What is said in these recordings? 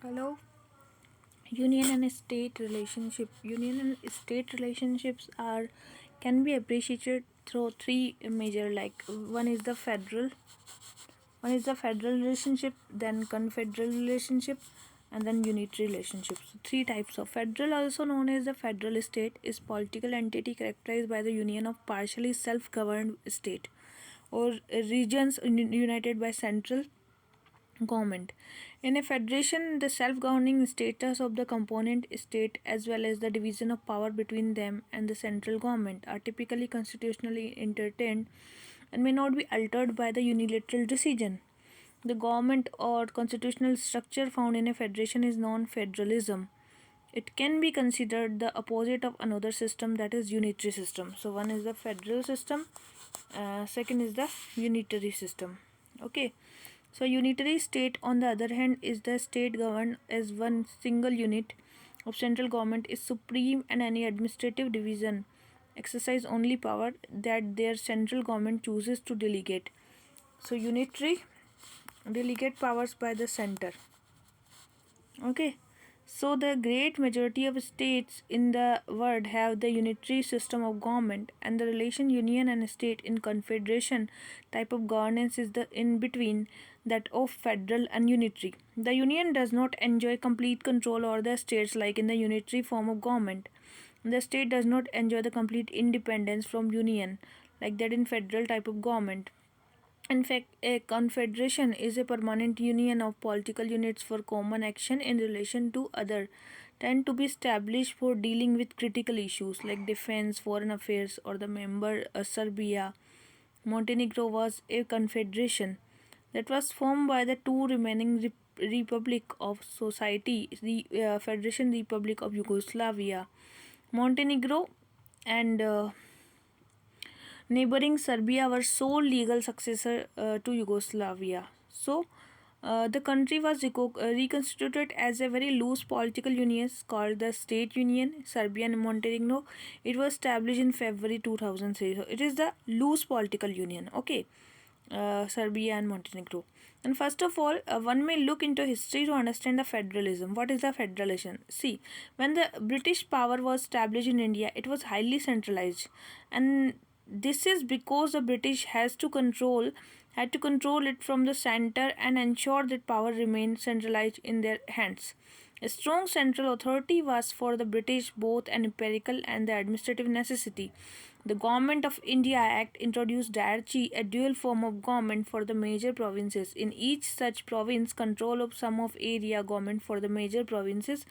Hello. Union and state relationship. Union and state relationships are can be appreciated through three major, like one is the federal relationship, then confederal relationship, and then unitary relationship. So three types of federal, also known as the federal state, is political entity characterized by the union of partially self-governed state or regions united by central government. In a federation, the self governing status of the component state as well as the division of power between them and the central government are typically constitutionally entertained and may not be altered by the unilateral decision. The government or constitutional structure found in a federation is non federalism. It can be considered the opposite of another system, that is unitary system. So one is the federal system, second is the unitary system. Okay. So unitary state on the other hand is the state governed as one single unit of central government is supreme, and any administrative division exercise only power that their central government chooses to delegate. So unitary delegate powers by the center. Okay. So the great majority of states in the world have the unitary system of government, and the relation union and state in confederation type of governance is the in between that of federal and unitary. The union does not enjoy complete control over the states like in the unitary form of government. The state does not enjoy the complete independence from union like that in federal type of government. In fact, a confederation is a permanent union of political units for common action in relation to other, tend to be established for dealing with critical issues like defense, foreign affairs, or the member Serbia. Montenegro was a confederation that was formed by the two remaining republic of society, the Federation Republic of Yugoslavia. Montenegro and neighboring Serbia were sole legal successor to Yugoslavia. So, the country was reconstituted as a very loose political union called the State Union, Serbia and Montenegro. It was established in February 2003. So, it is the loose political union. Okay. Serbia and Montenegro. And first of all, one may look into history to understand the federalism. What is the federalism? See, when the British power was established in India, it was highly centralized, and this is because the British had to control it from the center and ensure that power remained centralized in their hands. A strong central authority was for the British both an empirical and the administrative necessity. The Government of India Act introduced diarchy, a dual form of government for the major provinces. In each such province, control of some of area government for the major provinces,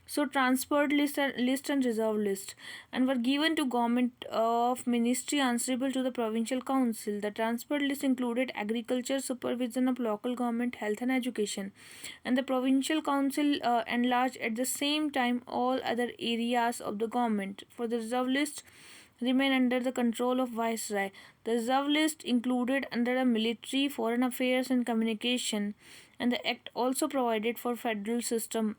so transferred list and reserve list, and were given to government of ministry answerable to the provincial council. The transferred list included agriculture, supervision of local government, health and education, and the provincial council enlarged at the same time all other areas of the government. For the reserve list remain under the control of viceroy. The reserve list included under the military, foreign affairs and communication, and the act also provided for federal system.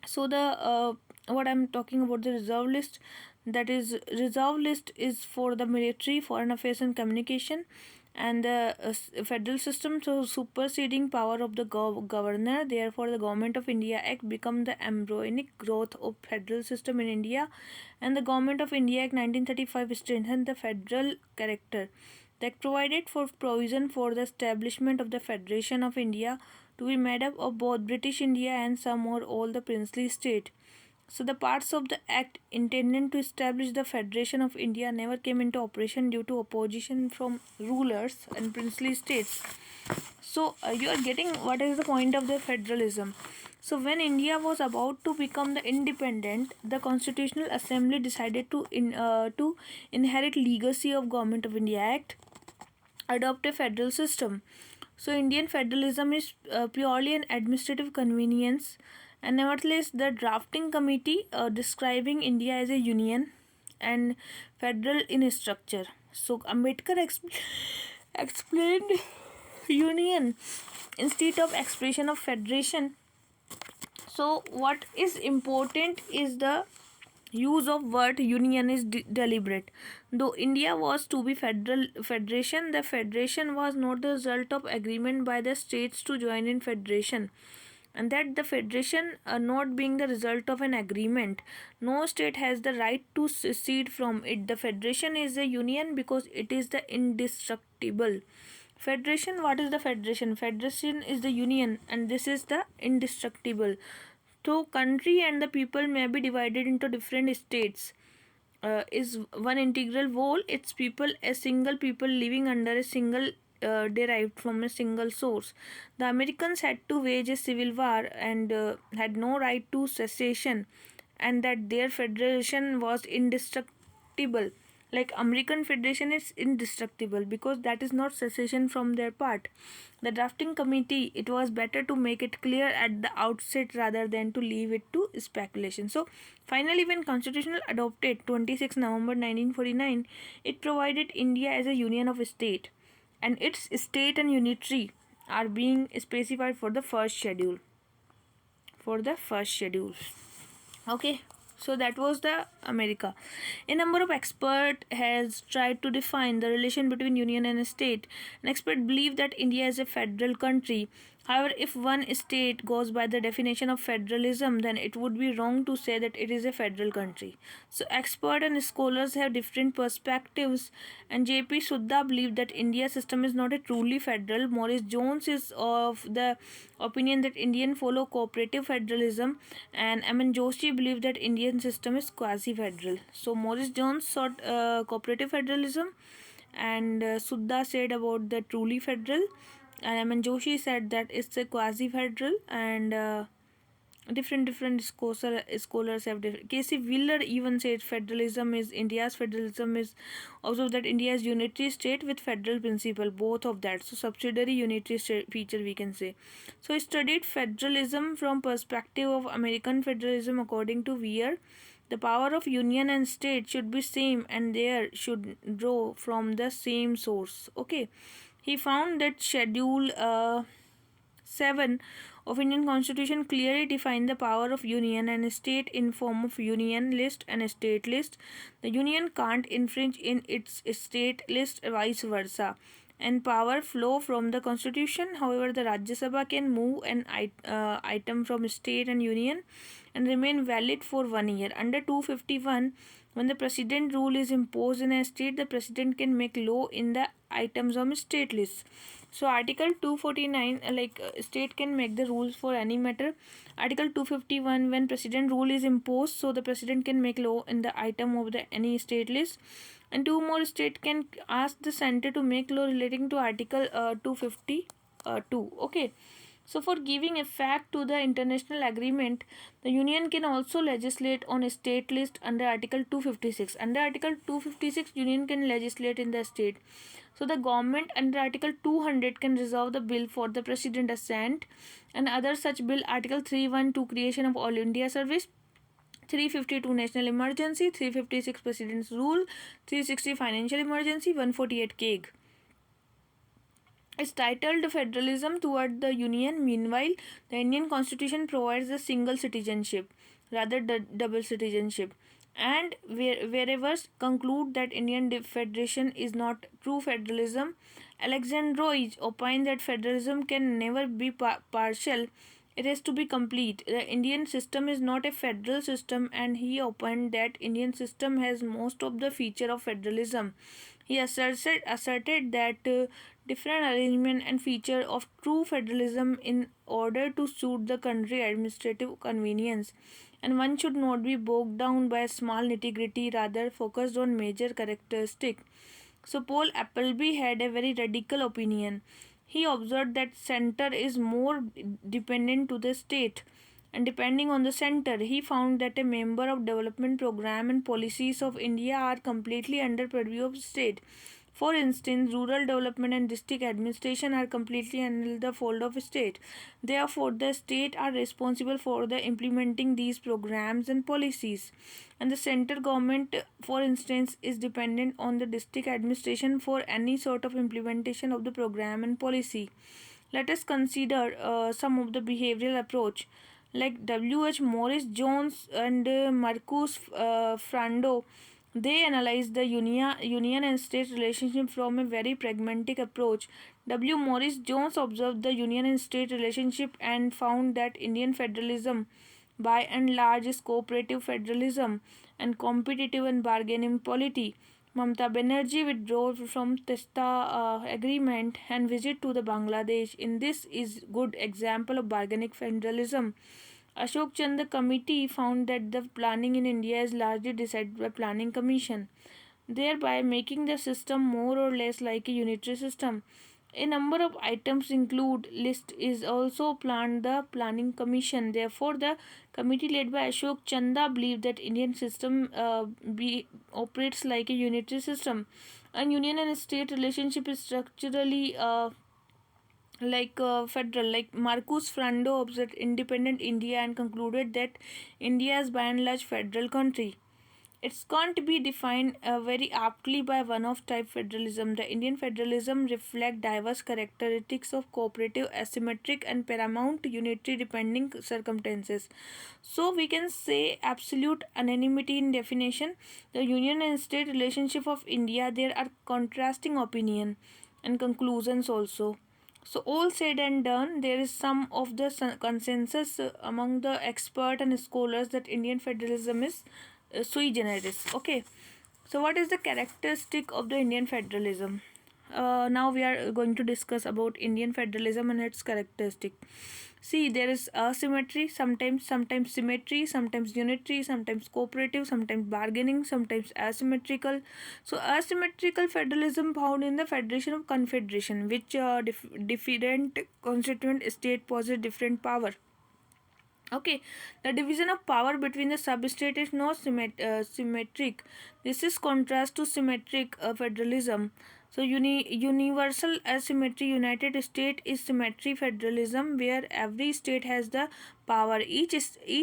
So the what I'm talking about, the reserve list, that is reserve list is for the military, foreign affairs and communication, and the federal system, so superseding power of the governor. Therefore the Government of India Act become the embryonic growth of federal system in India, and the Government of India Act 1935 strengthened the federal character. That provided for provision for the establishment of the Federation of India to be made up of both British India and some or all the princely state. So the parts of the act intended to establish the Federation of India never came into operation due to opposition from rulers and princely states. So you are getting what is the point of the federalism. So when India was about to become the independent, the Constitutional Assembly decided to inherit legacy of Government of India Act, adopt a federal system. So Indian federalism is purely an administrative convenience, and nevertheless the drafting committee describing India as a union and federal in structure. So Ambedkar explained union instead of expression of federation. So what is important is the use of word union is deliberate. Though India was to be federation, the federation was not the result of agreement by the states to join in federation. and that the federation not being the result of an agreement, no state has the right to secede from it. The federation is a union because it is the indestructible. Federation, what is the federation? Federation is the union, and this is the indestructible. So country and the people may be divided into different states, is one integral whole. Its people, a single people living under a single, derived from a single source. The Americans had to wage a civil war and had no right to secession, and that their federation was indestructible. Like American federation is indestructible because that is not secession from their part. The drafting committee, it was better to make it clear at the outset rather than to leave it to speculation. So finally, when constitutional adopted 26 November 1949, it provided India as a union of state, and its state and unitary are being specified for the first schedule. For the first schedule. Okay, so that was the America. A number of expert has tried to define the relation between union and state. An expert believe that India is a federal country. However, if one state goes by the definition of federalism, then it would be wrong to say that it is a federal country. So expert and scholars have different perspectives, and J.P. Sudha believed that India's system is not a truly federal. Maurice Jones is of the opinion that Indian follow cooperative federalism, and M.N. Joshi believed that Indian system is quasi-federal. So Maurice Jones sought cooperative federalism, and Sudha said about the truly federal, and M.N. Joshi said that it's a quasi-federal, and different scholars have different. K.C. Wheeler even said federalism is India's federalism is also that India is unitary state with federal principle, both of that. So subsidiary unitary state feature we can say. So he studied federalism from perspective of American federalism. According to Weir, the power of union and state should be same, and there should draw from the same source. Okay, he found that schedule 7 of Indian Constitution clearly define the power of union and state in form of union list and state list. The union can't infringe in its state list, vice versa. And power flow from the constitution. However, the Rajya Sabha can move an item from state and union and remain valid for 1 year. Under 251, when the president rule is imposed in a state, the president can make law in the items of state list. So Article 249, state can make the rules for any matter. Article 251, when president rule is imposed, so the president can make law in the item of the any state list. And two more state can ask the center to make law relating to Article 252. Okay. So for giving effect to the international agreement, the union can also legislate on a state list under Article 256. Under Article 256, union can legislate in the state. So the government under Article 200 can resolve the bill for the president assent, and other such bill Article 312 creation of All India Service, 352 national emergency, 356 president's rule, 360 financial emergency, 148 CAG. It's titled Federalism Toward the Union. Meanwhile, the Indian Constitution provides a single citizenship, rather double citizenship. And wherever conclude that Indian Federation is not true federalism, Alexandroich opined that federalism can never be partial. It has to be complete. The Indian system is not a federal system, and he opined that Indian system has most of the feature of federalism. He asserted that different arrangement and feature of true federalism in order to suit the country administrative convenience, and one should not be bogged down by small nitty-gritty, rather focused on major characteristic. So Paul Appleby had a very radical opinion. He observed that center is more dependent to the state, and depending on the center, he found that a member of development program and policies of India are completely under purview of state. For instance, rural development and district administration are completely under the fold of state. Therefore, the state are responsible for the implementing these programs and policies. And the central government, for instance, is dependent on the district administration for any sort of implementation of the program and policy. Let us consider some of the behavioral approach. Like W.H. Morris Jones and Marcus Frando, they analyzed the union and state relationship from a very pragmatic approach. W. Morris Jones observed the union and state relationship and found that Indian federalism, by and large, is cooperative federalism and competitive and bargaining polity. Mamata Banerjee withdrew from Testa agreement and visit to the Bangladesh. In this is good example of bargaining federalism. Ashok Chand committee found that the planning in India is largely decided by planning commission, thereby making the system more or less like a unitary system. A number of items include list is also planned the planning commission. Therefore, the committee led by Ashok Chanda believed that Indian system operates like a unitary system. And union and state relationship is structurally federal. Like Marcus Frando observed independent India and concluded that India is by and large federal country. It can't be defined very aptly by one-off type federalism. The Indian federalism reflects diverse characteristics of cooperative, asymmetric, and paramount unitary depending circumstances. So we can say absolute anonymity in definition. The union and state relationship of India, there are contrasting opinion and conclusions also. So all said and done, there is some of the consensus among the expert and scholars that Indian federalism is sui generis. Okay, so what is the characteristic of the Indian federalism? Now we are going to discuss about Indian federalism and its characteristic. See, there is asymmetry, sometimes symmetry, sometimes unitary, sometimes cooperative, sometimes bargaining, sometimes asymmetrical. So asymmetrical federalism found in the Federation of Confederation, which different constituent state possess different power. Okay, the division of power between the sub-state is not symmetric. This is contrast to symmetric federalism. So universal asymmetry, United States is symmetry federalism, where every state has the power. Each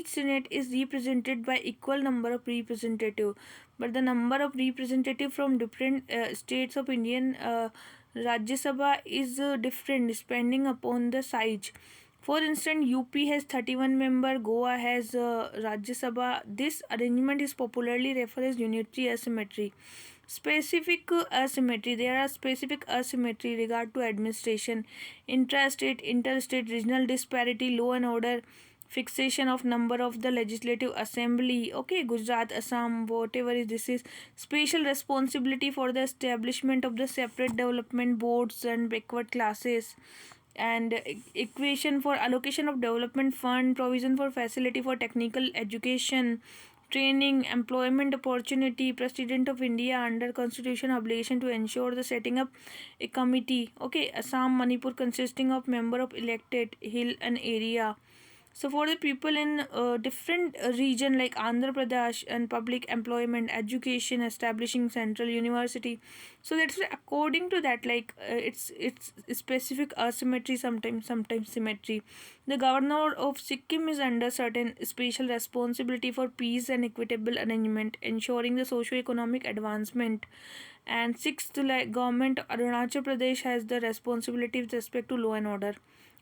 senate is represented by equal number of representative, but the number of representative from different states of Indian Rajya Sabha is different depending upon the size. For instance, UP has 31 member, Goa has Rajya Sabha. This arrangement is popularly referred as unitary asymmetry. Specific asymmetry. There are specific asymmetry regard to administration, intrastate, interstate, regional disparity, law and order, fixation of number of the legislative assembly. Okay, Gujarat, Assam, whatever is this is special responsibility for the establishment of the separate development boards and backward classes, and equation for allocation of development fund, provision for facility for technical education, training, employment opportunity. President of India under constitution obligation to ensure the setting up a committee. Okay, Assam, Manipur consisting of member of elected hill and area. So for the people in different region like Andhra Pradesh, and public employment, education, establishing central university. So that's why according to that, like it's specific asymmetry, sometimes symmetry. The governor of Sikkim is under certain special responsibility for peace and equitable arrangement, ensuring the socio-economic advancement. And sixth, like government Arunachal Pradesh has the responsibility with respect to law and order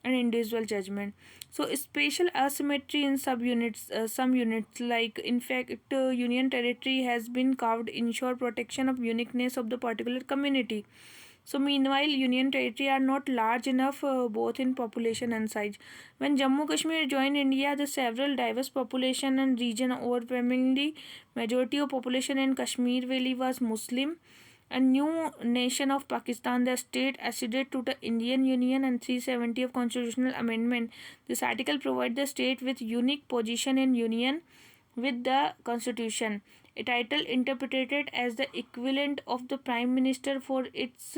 and individual judgment. So spatial asymmetry in subunits, some units, like in fact union territory has been carved ensure protection of uniqueness of the particular community. So meanwhile, union territory are not large enough both in population and size. When Jammu Kashmir joined India, the several diverse population and region, overwhelmingly majority of population in Kashmir Valley was Muslim. A new nation of Pakistan, the state acceded to the Indian Union and 370 of constitutional amendment. This article provides the state with unique position in union with the constitution. A title interpreted as the equivalent of the prime minister for its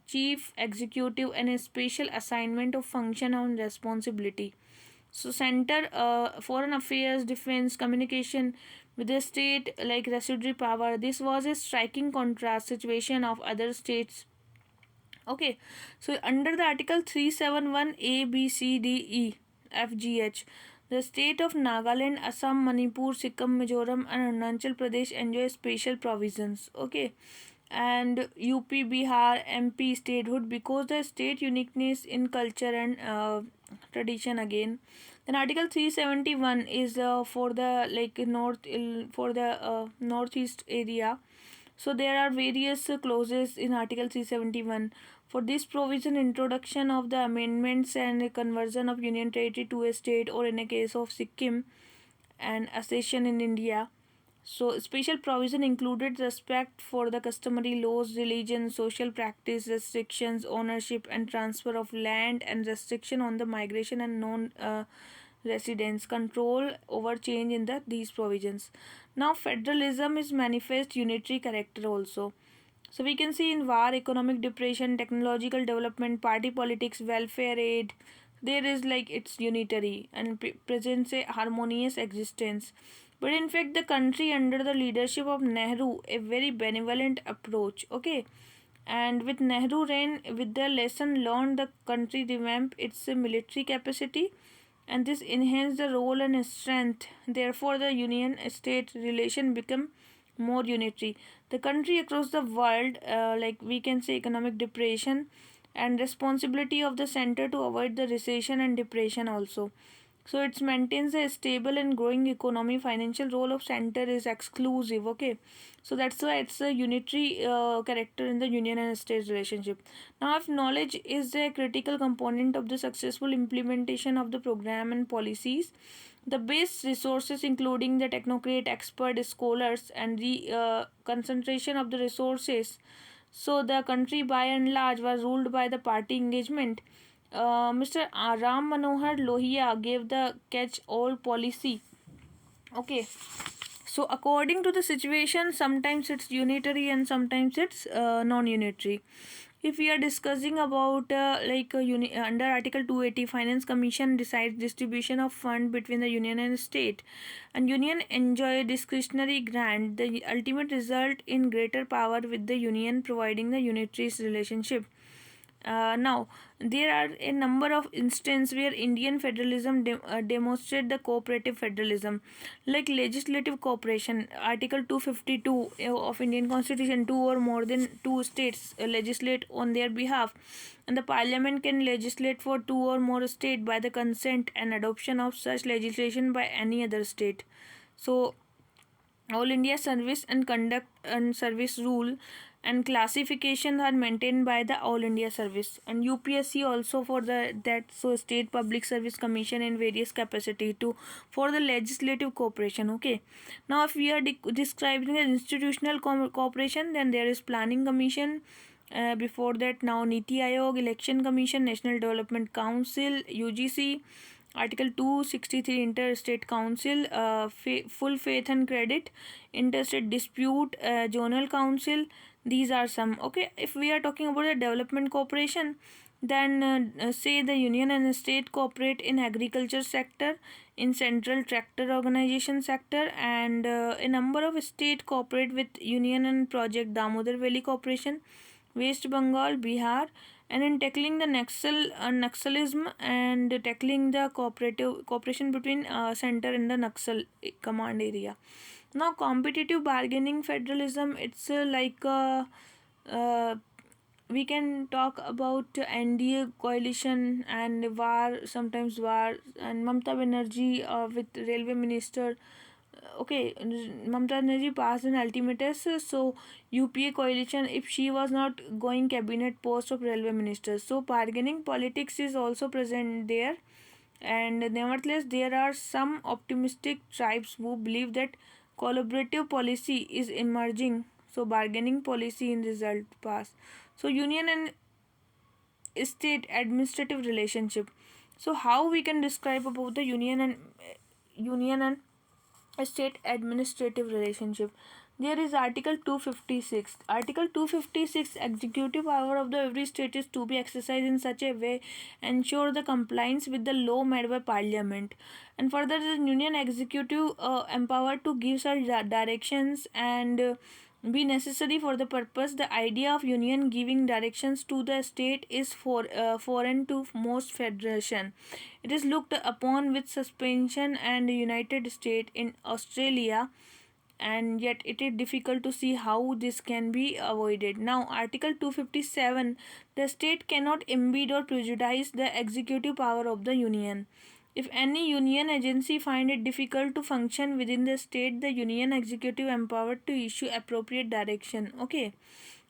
chief executive and a special assignment of function and responsibility. So center foreign affairs, defense, communication with the state like residuary power. This was a striking contrast situation of other states. Okay, so under the article 371 A B C D E F G H, the state of Nagaland, Assam, Manipur, Sikkim, Mizoram, and Arunachal Pradesh enjoy special provisions. Okay, and UP, Bihar, MP statehood because the state uniqueness in culture and tradition again. Then Article 371 is for the like for the northeast area. So there are various clauses in Article 371. For this provision, introduction of the amendments and conversion of union territory to a state, or in a case of Sikkim and accession in India. So, special provision included respect for the customary laws, religion, social practice, restrictions, ownership and transfer of land, and restriction on the migration and non residents, control over change in these provisions. Now, federalism is manifest unitary character also. So we can see in war, economic depression, technological development, party politics, welfare aid, there is like it's unitary and presents a harmonious existence. But in fact, the country under the leadership of Nehru, a very benevolent approach. Okay, and with Nehru reign, with the lesson learned, the country revamped its military capacity, and this enhanced the role and strength. Therefore, the union state relation become more unitary. The country across the world, like we can say, economic depression and responsibility of the center to avoid the recession and depression also. So it maintains a stable and growing economy. Financial role of center is exclusive. Okay, so that's why it's a unitary character in the union and state relationship. Now, if knowledge is a critical component of the successful implementation of the program and policies, the base resources, including the technocrat, expert, scholars, and the concentration of the resources. So the country by and large was ruled by the party engagement. Mr. Ram Manohar Lohia gave the catch-all policy. Okay, so according to the situation, sometimes it's unitary and sometimes it's non-unitary. If we are discussing about under Article 280, Finance Commission decides distribution of fund between the union and state, and union enjoy discretionary grant. The ultimate result in greater power with the union providing the unitary relationship. Now, there are a number of instances where Indian federalism demonstrate the cooperative federalism, like legislative cooperation. Article 252 of Indian Constitution: two or more than two states legislate on their behalf, and the Parliament can legislate for two or more states by the consent and adoption of such legislation by any other state. So, all India service and conduct and service rule and classification are maintained by the All India Service, and UPSC also for the that, so State Public Service Commission in various capacity to for the legislative cooperation. Okay, now if we are describing the institutional cooperation, then there is Planning Commission. Before that, now Niti Aayog, Election Commission, National Development Council, UGC. Article 263, Interstate Council, Full Faith and Credit, Interstate Dispute, Zonal Council. These are some. Okay, if we are talking about the development cooperation, then say the union and state cooperate in agriculture sector, in central tractor organization sector, and a number of state cooperate with union and project Damodar Valley Corporation, West Bengal, Bihar, and in tackling the Naxalism and tackling the cooperation between center and the Naxal command area. Now, competitive bargaining federalism, it's uh, we can talk about NDA coalition and war, sometimes war, and Mamta Banerjee with railway minister. Okay, Mamta Banerjee passed an ultimatum, so UPA coalition, if she was not going cabinet post of railway minister, so bargaining politics is also present there. And nevertheless, there are some optimistic tribes who believe that collaborative policy is emerging, so bargaining policy in result pass. So union and state administrative relationship. So how we can describe about the union and state administrative relationship? There is Article 256. Article 256, executive power of the every state is to be exercised in such a way ensure the compliance with the law made by Parliament. And further, the union executive empowered to give such directions and be necessary for the purpose. The idea of union giving directions to the state is foreign to most federation. It is looked upon with suspension and United States in Australia, and yet it is difficult to see how this can be avoided. Now, Article 257, the state cannot impede or prejudice the executive power of the union. If any union agency find it difficult to function within the state, the union executive empowered to issue appropriate direction. Okay,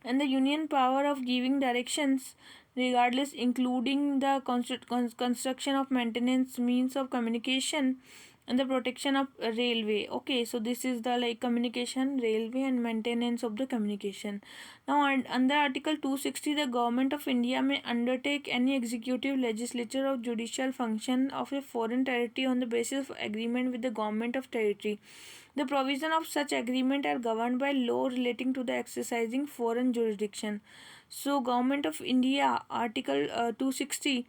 and the union power of giving directions regardless, including the construction of maintenance means of communication and the protection of railway. Okay, so this is the like communication, railway, and maintenance of the communication. Now under article 260, the government of India may undertake any executive, legislature, or judicial function of a foreign territory on the basis of agreement with the government of territory. The provision of such agreement are governed by law relating to the exercising foreign jurisdiction. So government of India, article 260,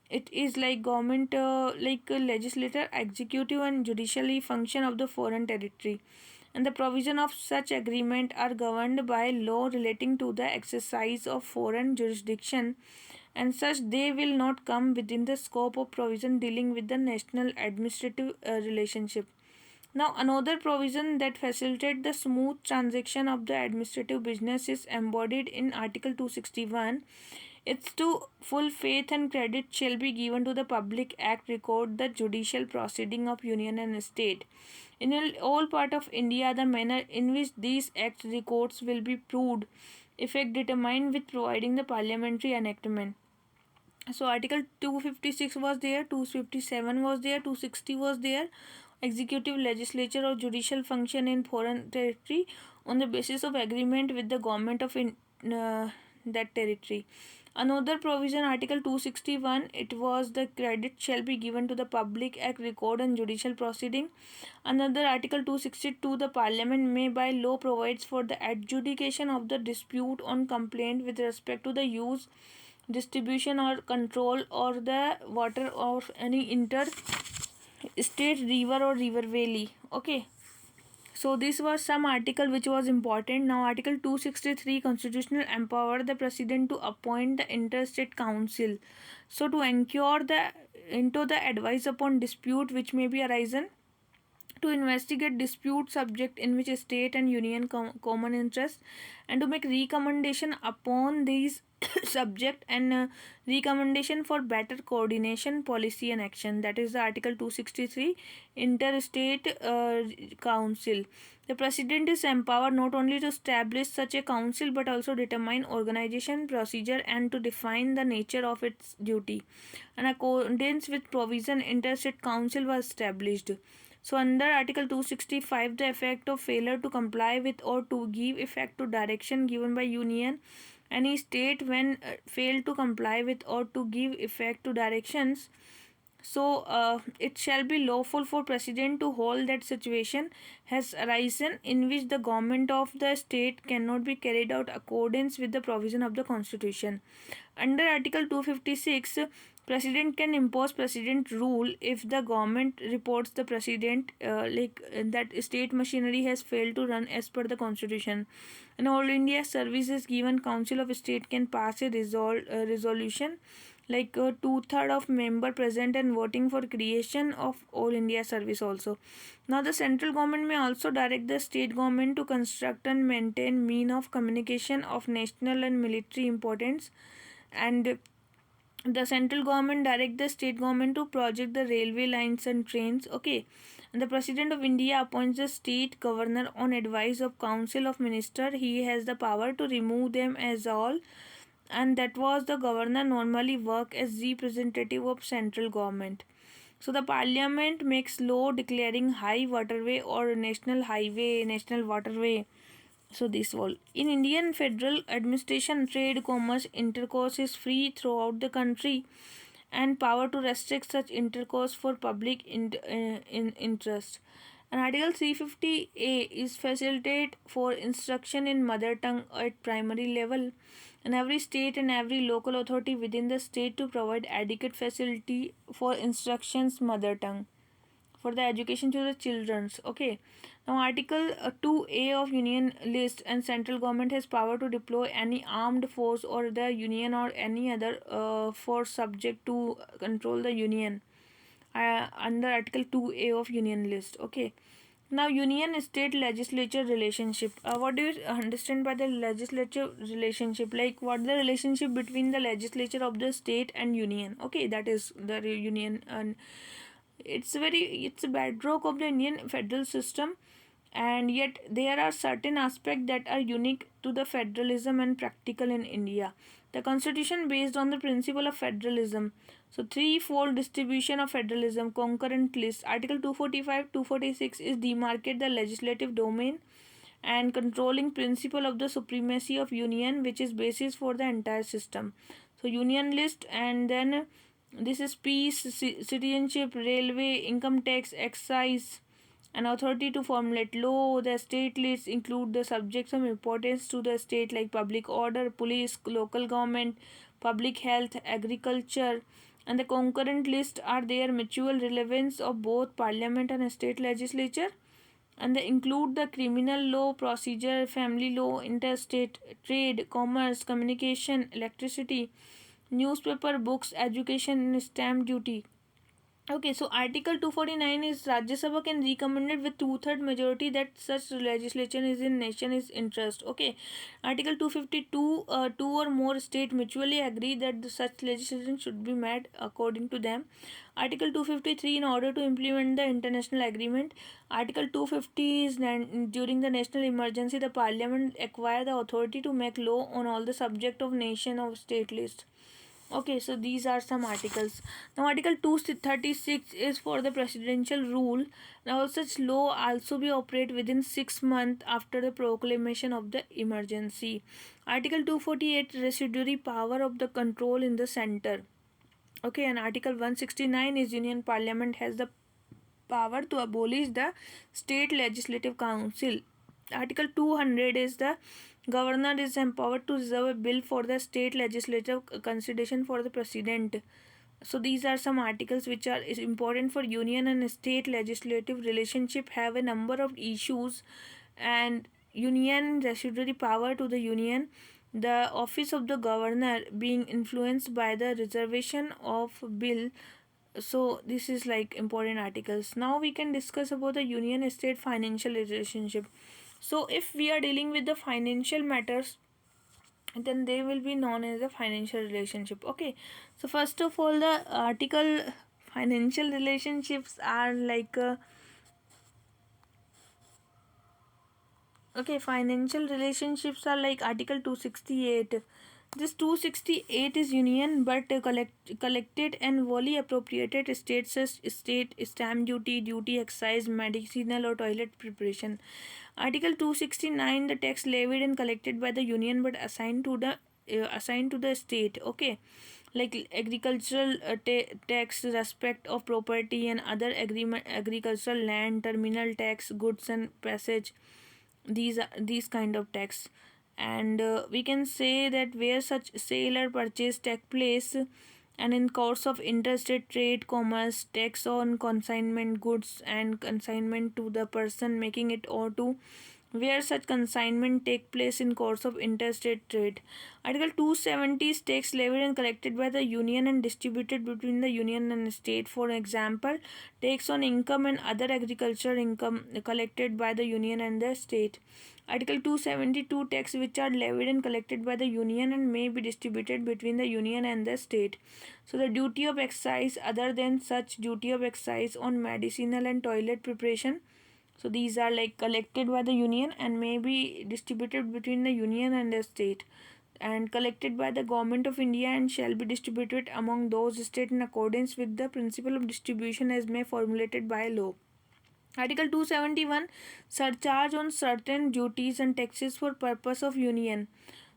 it is like government like a legislator, executive, and judicially function of the foreign territory, and the provision of such agreement are governed by law relating to the exercise of foreign jurisdiction, and such they will not come within the scope of provision dealing with the national administrative relationship. Now, another provision that facilitates the smooth transaction of the administrative business is embodied in Article 261. It's to full faith and credit shall be given to the public act record the judicial proceeding of union and state. In all part of India, the manner in which these act records will be proved, effect determined with providing the parliamentary enactment. So article 256 was there, 257 was there, 260 was there. Executive, legislature, or judicial function in foreign territory on the basis of agreement with the government of that territory. Another provision, article 261, it was the credit shall be given to the public act record and judicial proceeding. Another, article 262, the parliament may by law provides for the adjudication of the dispute on complaint with respect to the use, distribution, or control or the water of any state river or river valley. Okay, so this was some article which was important. Now article 263, constitutional empower the president to appoint the interstate council, so to incur the into the advice upon dispute which may be arisen, to investigate dispute subject in which state and union common interest, and to make recommendation upon these subject, and recommendation for better coordination policy and action. That is the article 263, interstate council. The president is empowered not only to establish such a council but also determine organization, procedure, and to define the nature of its duty. In accordance with provision, interstate council was established. So under article 265, the effect of failure to comply with or to give effect to direction given by union, any state when fail to comply with or to give effect to directions, so it shall be lawful for president to hold that situation has arisen in which the government of the state cannot be carried out accordance with the provision of the constitution. Under article 256, president can impose president rule if the government reports the president that state machinery has failed to run as per the constitution. And all India services given council of state can pass a resolution like 2/3 of member present and voting for creation of all India service also. Now the central government may also direct the state government to construct and maintain mean of communication of national and military importance, and the central government direct the state government to project the railway lines and trains. Okay, and the president of India appoints the state governor on advice of council of minister. He has the power to remove them as all, and that was the governor normally work as representative of central government. So the parliament makes law declaring high waterway or national highway, national waterway. So this all in Indian federal administration, trade, commerce, intercourse is free throughout the country, and power to restrict such intercourse for public interest. And article 350A is facilitate for instruction in mother tongue at primary level, and every state and every local authority within the state to provide adequate facility for instructions mother tongue for the education to the children's. Okay, now article 2A of union list, and central government has power to deploy any armed force or the union or any other force subject to control the union under article 2A of union list. Okay, now union state legislature relationship, what do you understand by the legislature relationship? Like what the relationship between the legislature of the state and union? Okay, that is the union, and it's a bedrock of the Indian federal system, and yet there are certain aspects that are unique to the federalism and practical in India. The constitution based on the principle of federalism. So threefold distribution of federalism, concurrent list. Article 245, 246 is demarcate the legislative domain and controlling principle of the supremacy of union, which is basis for the entire system. So union list, and then this is peace, citizenship, railway, income tax, excise, an authority to formulate law. The state lists include the subjects of importance to the state like public order, police, local government, public health, agriculture, and the concurrent list are their mutual relevance of both parliament and state legislature, and they include the criminal law, procedure, family law, interstate trade, commerce, communication, electricity, newspaper, books, education, and stamp duty. Okay, so Article 249 is Rajya Sabha can recommend it with two-third majority that such legislation is in nation's interest. Okay, Article 252, two or more state mutually agree that such legislation should be made according to them. Article 253, in order to implement the international agreement. Article 250 is during the national emergency, the Parliament acquire the authority to make law on all the subject of nation or state list. Okay, so these are some articles. Now, Article 236 is for the presidential rule. Now, such law also be operate within 6 months after the proclamation of the emergency. Article 248, residuary power of the control in the center. Okay, and Article 169 is Union Parliament has the power to abolish the state legislative council. Article 200 is the governor is empowered to reserve a bill for the state legislative consideration for the president. So these are some articles which are is important for union and state legislative relationship, have a number of issues, and union residuary power to the union, the office of the governor being influenced by the reservation of bill. So this is like important articles. Now we can discuss about the union state financial relationship. So if we are dealing with the financial matters, then they will be known as a financial relationship. Okay, so first of all, the article financial relationships are like okay, financial relationships are like Article 268. This 268 is union but collected and wholly appropriated states as state stamp duty, duty excise, medicinal or toilet preparation. Article 269, the tax levied and collected by the union but assigned to the state. Okay, like agricultural tax, respect of property and other agreement, agricultural land, terminal tax, goods and passage, these are these kind of tax. And we can say that where such sale or purchase take place and in course of interstate trade, commerce, tax on consignment goods and consignment to the person making it, or to where such consignment take place in course of interstate trade. Article 270 is tax levied and collected by the union and distributed between the union and state. For example, tax on income and other agricultural income collected by the union and the state. Article 272, tax which are levied and collected by the union and may be distributed between the union and the state. So the duty of excise other than such duty of excise on medicinal and toilet preparation, so these are like collected by the union and may be distributed between the union and the state, and collected by the government of India and shall be distributed among those states in accordance with the principle of distribution as may formulated by law. Article 271, surcharge on certain duties and taxes for purpose of union.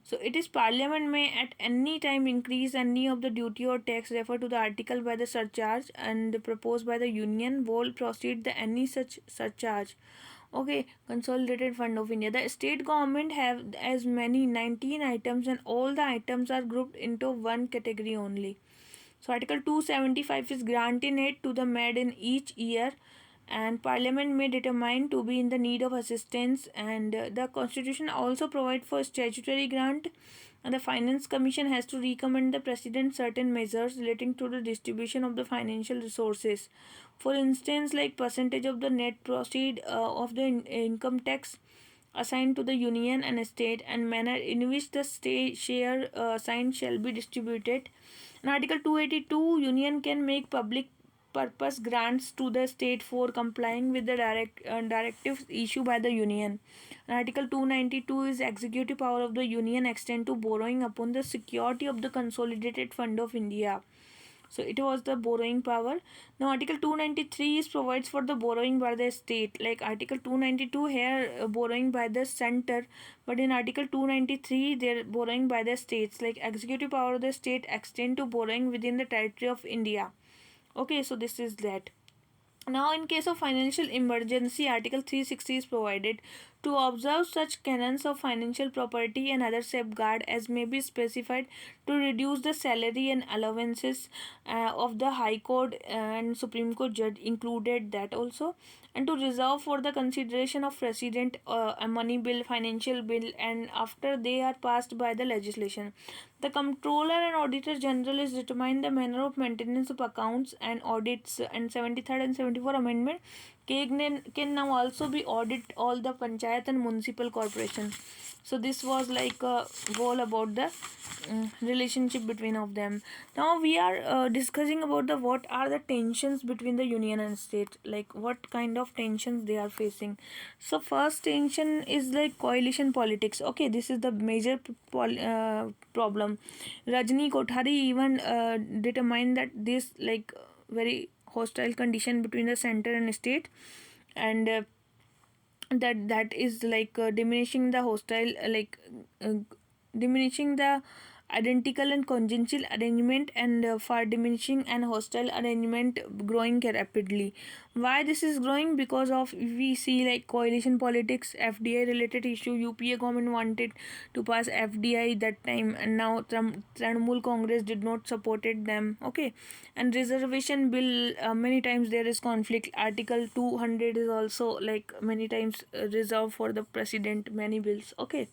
So it is Parliament may at any time increase any of the duty or tax refer to the article by the surcharge and proposed by the union will proceed the any such surcharge. Okay, Consolidated Fund of India. The state government have as many 19 items and all the items are grouped into one category only. So Article 275 is granting aid to the made in each year, and Parliament may determine to be in the need of assistance, and the Constitution also provide for statutory grant, and the Finance Commission has to recommend the President certain measures relating to the distribution of the financial resources. For instance, like percentage of the net proceed of the income tax assigned to the union and state, and manner in which the state share assigned shall be distributed. In Article 282, union can make public purpose grants to the state for complying with the directives issued by the union. And Article 292 is executive power of the union extend to borrowing upon the security of the consolidated fund of India. So it was the borrowing power. Now Article 293 is provides for the borrowing by the state. Like Article 292 here borrowing by the center, but in Article 293 they're borrowing by the states. Like executive power of the state extend to borrowing within the territory of India. Okay, so this is that. Now, in case of financial emergency, Article 360 is provided to observe such canons of financial property and other safeguard as may be specified to reduce the salary and allowances of the High Court and Supreme Court judge included that also, and to reserve for the consideration of precedent a money bill, financial bill, and after they are passed by the legislation. The Comptroller and Auditor General is determined the manner of maintenance of accounts and audits, and 73rd and 74 Amendment can now also be audit all the panchayat and municipal corporation. So this was like a goal about the relationship between of them. Now we are discussing about the what are the tensions between the union and state, like what kind of tensions they are facing. So first tension is like coalition politics. Okay, this is the major problem. Rajni Kothari even determined that this like very hostile condition between the center and state, and that is like diminishing the hostile uh, diminishing the identical and congenial arrangement, and for diminishing and hostile arrangement growing rapidly. Why this is growing? Because of we see like coalition politics, FDI related issue. UPA government wanted to pass FDI that time, and now Trinamool Congress did not supported them. Okay, and reservation bill, many times there is conflict. Article 200 is also like many times reserved for the president, many bills. Okay,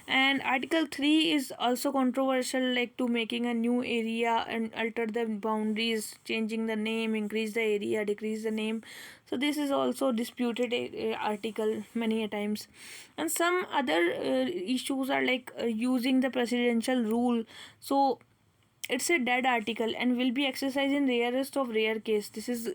and Article 3 is also controversial, like to making a new area and alter the boundaries, changing the name, increase the area, decrease the name. So this is also disputed article many a times. And some other issues are like using the presidential rule. So it's a dead article and will be exercised in rarest of rare case. This is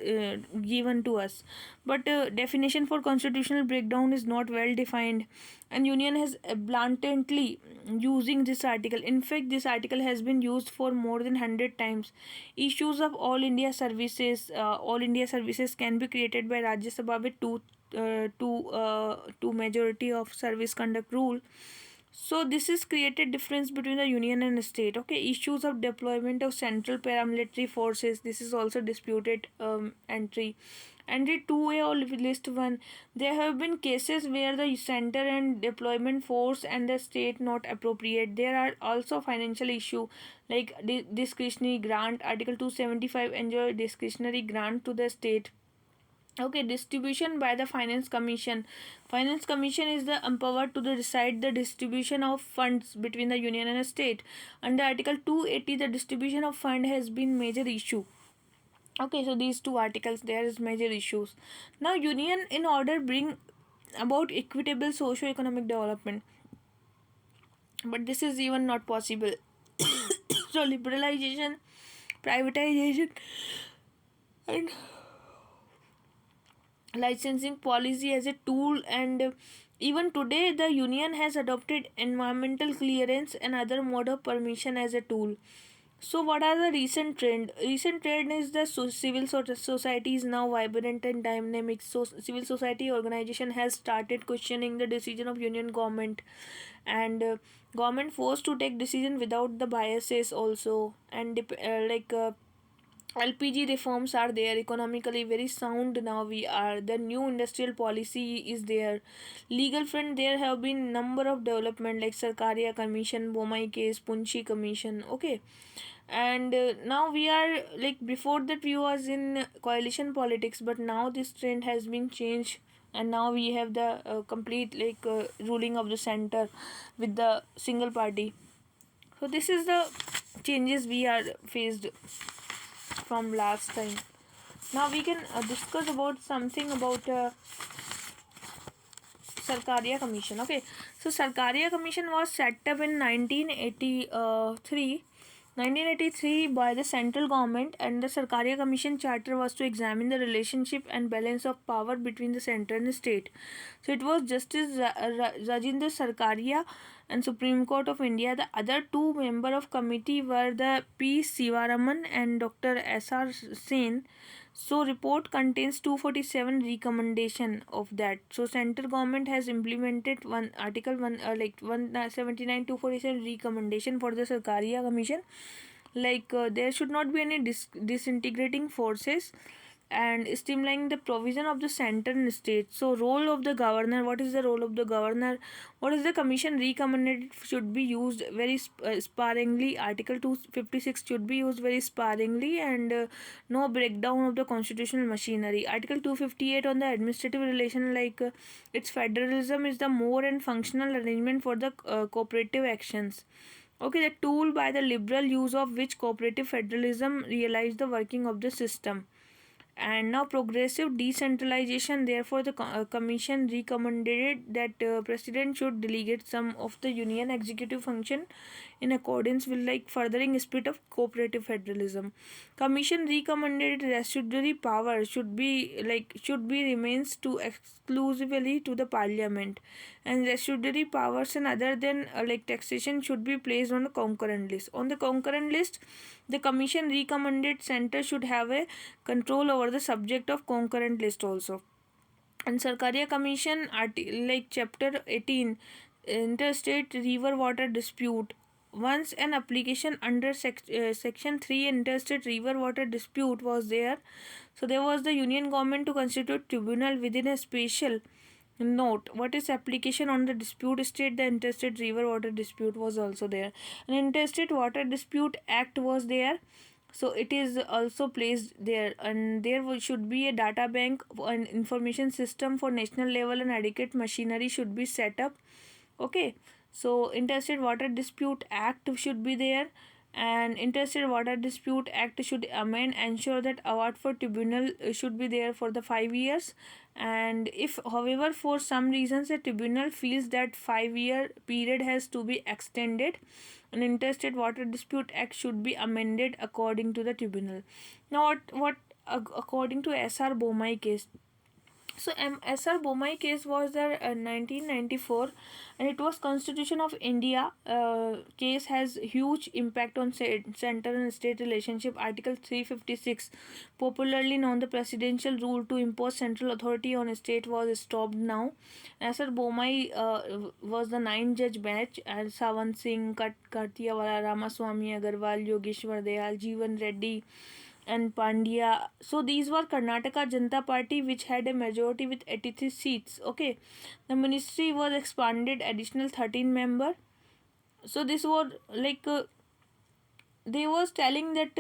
given to us, but definition for constitutional breakdown is not well defined, and union has blatantly using this article. In fact, this article has been used for more than 100 times. Issues of all India services can be created by Rajya Sabha with two majority of service conduct rule. So this is created difference between the union and state. Okay, issues of deployment of central paramilitary forces. This is also disputed entry. Entry 2A or list 1. There have been cases where the center and deployment force and the state not appropriate. There are also financial issue like discretionary grant. Article 275 enjoy discretionary grant to the state. Okay, distribution by the finance commission. Finance commission is the empowered to decide the distribution of funds between the union and a state. Under article 280 the distribution of fund has been major issue. Okay, so these two articles there is major issues. Now union in order bring about equitable socio-economic development, but this is even not possible. So liberalization, privatization, and licensing policy as a tool, and even today the union has adopted environmental clearance and other mode of permission as a tool. So what are the recent trend? Recent trend is the society is now vibrant and dynamic. So civil society organization has started questioning the decision of union government, and government forced to take decision without the biases also, and LPG reforms are there, economically very sound now we are. The new industrial policy is there. Legal front there have been number of development like Sarkaria Commission, Bomai case, Punchy Commission. Okay. And now we are like before that we was in coalition politics, but now this trend has been changed, and now we have the complete ruling of the center with the single party. So this is the changes we are faced from last time. Now we can discuss about something about Sarkaria Commission. Okay, so Sarkaria Commission was set up in 1983 1983 by the central government, and the Sarkaria Commission charter was to examine the relationship and balance of power between the center and the state. So it was Justice Rajendra Sarkaria and Supreme Court of India. The other two member of committee were the P. Sivaraman and Dr. S.R. Sen. So report contains 247 recommendation of that. So central government has implemented one article 179 247 recommendation for the Sarkaria Commission. There should not be any disintegrating forces and streamlining the provision of the center and state. So role of the governor, what is the role of the governor, what is the commission recommended should be used very sparingly. Article 256 should be used very sparingly, and no breakdown of the constitutional machinery. Article 258 on the administrative relation, its federalism is the more and functional arrangement for the cooperative actions. Okay, the tool by the liberal use of which cooperative federalism realize the working of the system. And now progressive decentralization, therefore the commission recommended that president should delegate some of the union executive function in accordance with furthering spirit of cooperative federalism. Commission recommended residuary power should be remains to exclusively to the parliament, and residuary powers and other than taxation should be placed on a concurrent list. On the concurrent list, the commission recommended center should have a control over the subject of concurrent list also. And Sarkaria Commission chapter 18, interstate river water dispute. Once an application under section 3 interstate river water dispute was there, so there was the union government to constitute tribunal within a special note. What is application on the dispute state? The interstate river water dispute was also there. An interstate water dispute act was there, so it is also placed there, and there should be a data bank and information system for national level, and adequate machinery should be set up. Okay, so interstate water dispute act should be there, and interstate water dispute act should amend, ensure that award for tribunal should be there for the 5 years. And if however for some reasons the tribunal feels that 5 year period has to be extended, an interstate water dispute act should be amended according to the tribunal. Now according to SR Bomai case, so SR Bomai case was there in 1994, and it was Constitution of India case has huge impact on center and state relationship. Article 356, popularly known the presidential rule to impose central authority on a state, was stopped now. SR Bomai was the 9-judge bench, and Savant Singh, Kartiawala, Ramaswamy Agarwal, Yogeshwar Dayal, Jeevan Reddy and Pandya. So these were Karnataka Janata Party, which had a majority with 83 seats. Okay, the ministry was expanded, additional 13 member. So this was they was telling that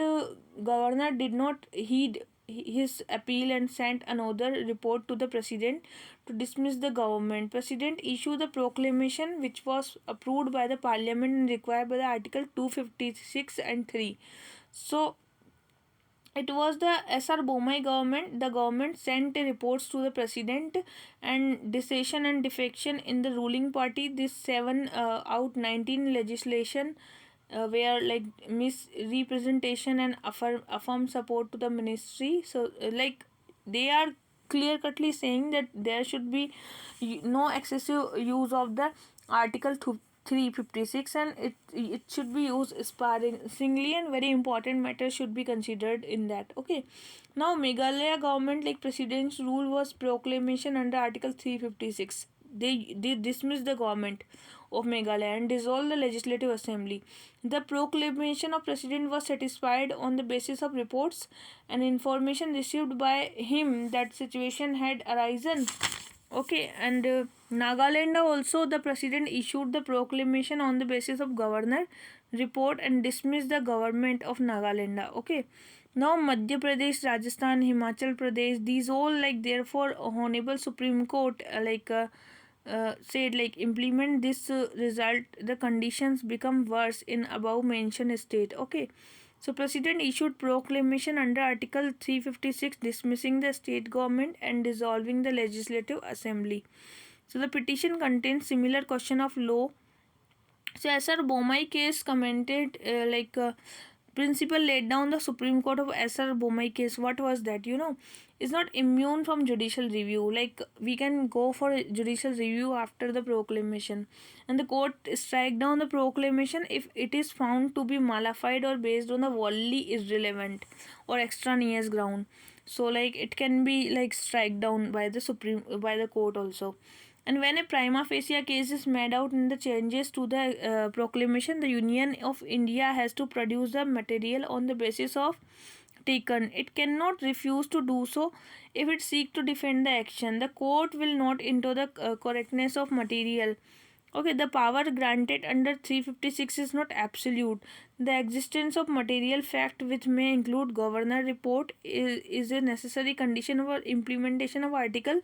governor did not heed his appeal and sent another report to the president to dismiss the government. President issued the proclamation, which was approved by the parliament and required by the article 256 and 3. So it was the SR Bomai government. The government sent reports to the president, and decision and defection in the ruling party. This 7 out 19 legislation where misrepresentation and affirm support to the ministry. So they are clear cutly saying that there should be no excessive use of the article 356, and it should be used sparingly, and very important matters should be considered in that. Okay, now Meghalaya government president's rule was proclamation under article 356. They dismissed the government of Meghalaya and dissolved the legislative assembly. The proclamation of president was satisfied on the basis of reports and information received by him that situation had arisen. Okay, and Nagaland also, the president issued the proclamation on the basis of governor report and dismissed the government of Nagaland. Okay, now Madhya Pradesh, Rajasthan, Himachal Pradesh, these all therefore Honorable Supreme Court said implement this result, the conditions become worse in above mentioned state. Okay, so president issued proclamation under article 356 dismissing the state government and dissolving the legislative assembly. So the petition contains similar question of law So SR Bomai case commented principle laid down the Supreme Court of SR Bomai case. What was that? Is not immune from judicial review. Like we can go for a judicial review after the proclamation, and the court strike down the proclamation if it is found to be malified or based on a wholly irrelevant or extraneous ground. So like it can be like strike down by the court also. And when a prima facie case is made out in the changes to the proclamation, the Union of India has to produce the material on the basis of taken. It cannot refuse to do so if it seeks to defend the action. The court will not into the correctness of material. Okay, the power granted under 356 is not absolute. The existence of material fact, which may include governor report, is a necessary condition for implementation of Article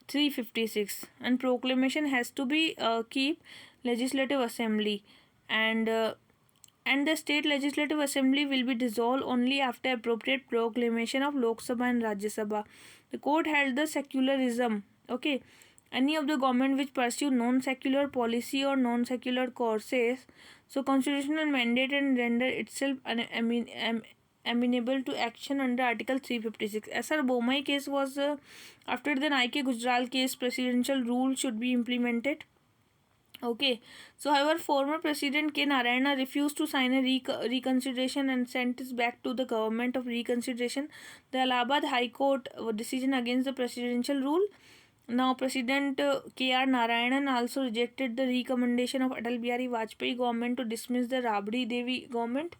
356. And proclamation has to be keep legislative assembly, and the state legislative assembly will be dissolved only after appropriate proclamation of Lok Sabha and Rajya Sabha. The court held the secularism. Okay, any of the government which pursue non-secular policy or non-secular courses, so constitutional mandate and render itself amenable to action under Article 356. SR Bomai case was after the Nike Gujral case, presidential rule should be implemented. Okay, so however, former President K. Narayana refused to sign a reconsideration and sent it back to the government of reconsideration. The Allahabad High Court decision against the presidential rule. Now, President K.R. Narayanan also rejected the recommendation of Atal Bihari Vajpayee government to dismiss the Rabdi Devi government,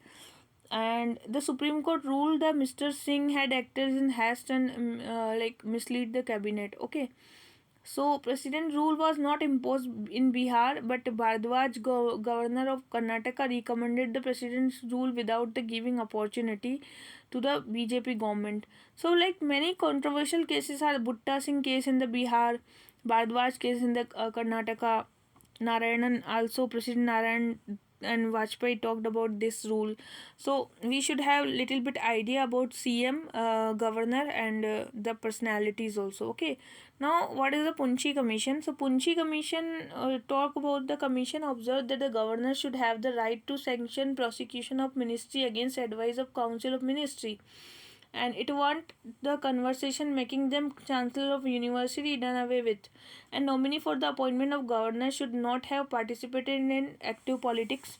and the Supreme Court ruled that Mr. Singh had acted in haste and mislead the cabinet. Okay, so President rule was not imposed in Bihar, but Bhardwaj, governor of Karnataka, recommended the president's rule without the giving opportunity to the BJP government. So like many controversial cases are Bhutta Singh case in the Bihar, Bhardwaj case in the Karnataka, Narayanan also, President Narayan and Vajpayee talked about this rule. So we should have little bit idea about CM, governor, and the personalities also. Okay, now what is the Punchy Commission? So Punchy Commission talk about the commission observed that the governor should have the right to sanction prosecution of ministry against advice of Council of Ministry, and it want the conversation making them chancellor of university done away with, and nominee for the appointment of governor should not have participated in active politics.